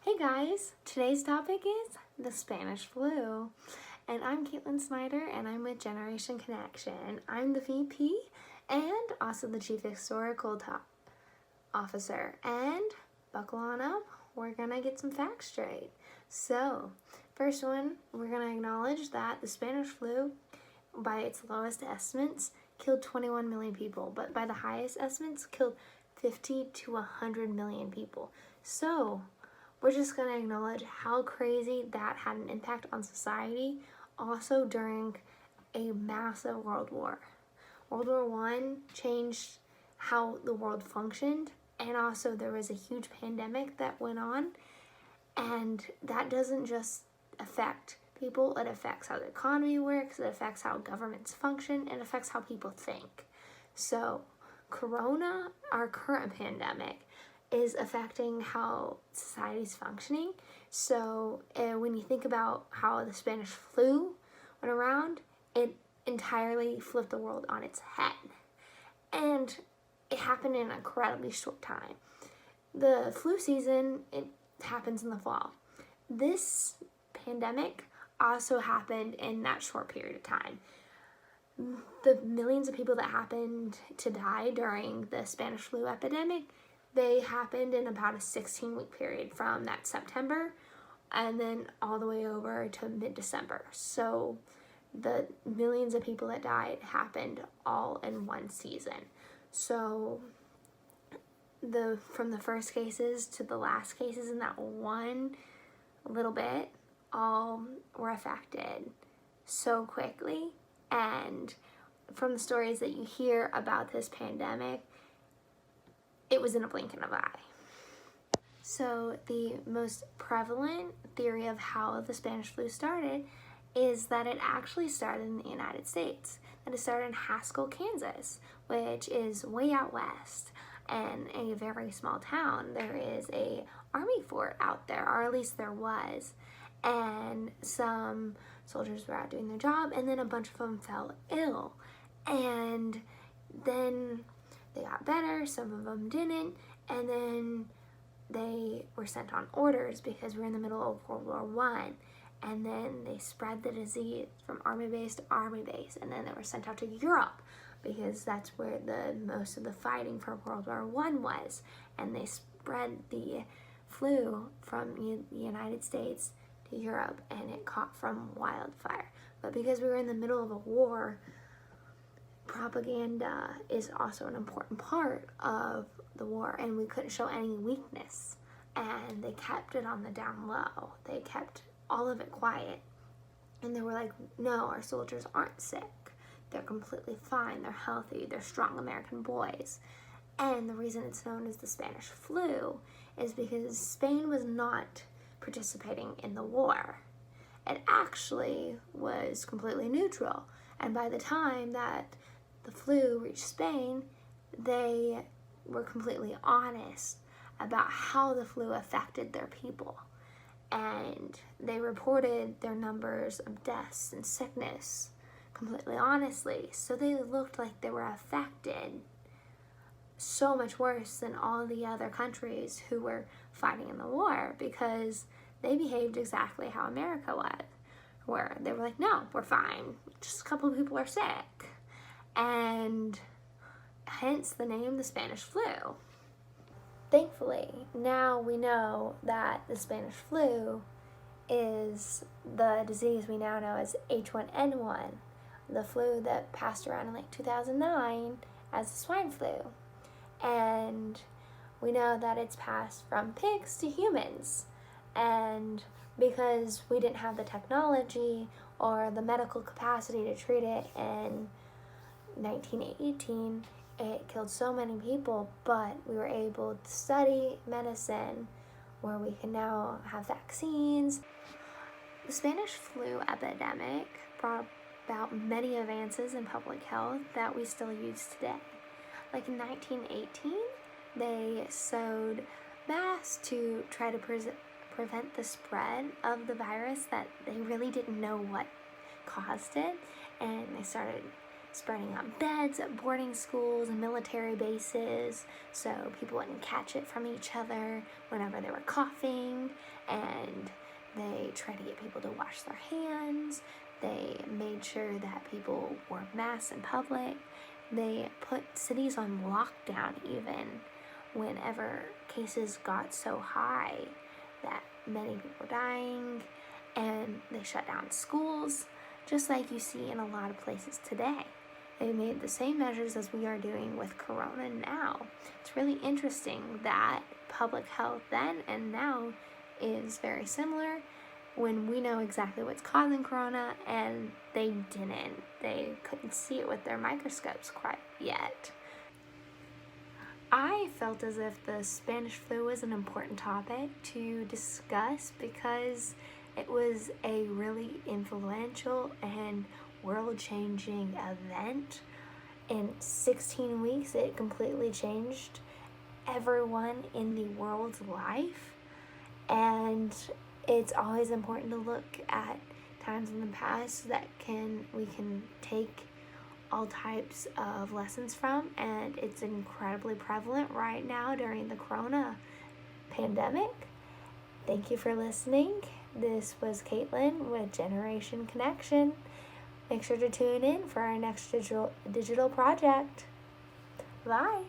Hey guys, today's topic is the Spanish flu. And I'm Schneider and I'm with Generation Connection. I'm the VP and also the Chief Historical Officer. And buckle on up, we're gonna get some facts straight. So, first one, we're gonna acknowledge that the Spanish flu, by its lowest estimates, killed 21 million people, but by the highest estimates, killed 50 to 100 million people. So, we're just going to acknowledge how crazy that had an impact on society, also during a massive world war. World War I changed how the world functioned, and also there was a huge pandemic that went on, and that doesn't just affect people, it affects how the economy works, it affects how governments function, it affects how people think. So, Corona, our current pandemic, is affecting how society's functioning. So when you think about how the Spanish flu went around, it entirely flipped the world on its head. And it happened in an incredibly short time. The flu season, it happens in the fall. This pandemic also happened in that short period of time. The millions of people that happened to die during the Spanish flu epidemic, they happened in about a 16-week period from that September and then all the way over to mid-December. So the millions of people that died happened all in one season. So from the first cases to the last cases in that one little bit, all were affected so quickly. And from the stories that you hear about this pandemic, it was in a blink of an eye. So the most prevalent theory of how the Spanish flu started is that it actually started in the United States. That it started in Haskell, Kansas, which is way out west, and a very small town. There is a army fort out there, or at least there was, and some soldiers were out doing their job, and then a bunch of them fell ill, and then they got better, some of them didn't, and then they were sent on orders because we were in the middle of World War I, and then they spread the disease from army base to army base, and then they were sent out to Europe because that's where most of the fighting for World War I was, and they spread the flu from the United States to Europe, and it caught from wildfire. But because we were in the middle of a war, propaganda is also an important part of the war, and we couldn't show any weakness, and they kept it on the down low. They kept all of it quiet, and they were like, no, our soldiers aren't sick, they're completely fine, they're healthy, they're strong American boys. And the reason it's known as the Spanish flu is because Spain was not participating in the war. It actually was completely neutral, and by the time that the flu reached Spain, they were completely honest about how the flu affected their people. And they reported their numbers of deaths and sickness completely honestly. So they looked like they were affected so much worse than all the other countries who were fighting in the war, because they behaved exactly how America was. Where they were like, no, we're fine, just a couple of people are sick. And hence the name the Spanish flu. Thankfully, now we know that the Spanish flu is the disease we now know as H1N1, the flu that passed around in like 2009 as the swine flu. And we know that it's passed from pigs to humans. And because we didn't have the technology or the medical capacity to treat it in 1918, it killed so many people, but we were able to study medicine where we can now have vaccines. The Spanish flu epidemic brought about many advances in public health that we still use today. Like in 1918, they sewed masks to try to prevent the spread of the virus that they really didn't know what caused it, and they started spreading out beds at boarding schools and military bases so people wouldn't catch it from each other whenever they were coughing, and they tried to get people to wash their hands. They made sure that people wore masks in public. They put cities on lockdown even whenever cases got so high that many people were dying, and they shut down schools, just like you see in a lot of places today. They made the same measures as we are doing with Corona now. It's really interesting that public health then and now is very similar, when we know exactly what's causing Corona and they didn't. They couldn't see it with their microscopes quite yet. I felt as if the Spanish flu was an important topic to discuss because it was a really influential and world-changing event. In 16 weeks, it completely changed everyone in the world's life. And it's always important to look at times in the past that we can take all types of lessons from, and it's incredibly prevalent right now during the Corona pandemic. Thank you for listening. This was Caitlin with Generation Connection. Make sure to tune in for our next digital project. Bye.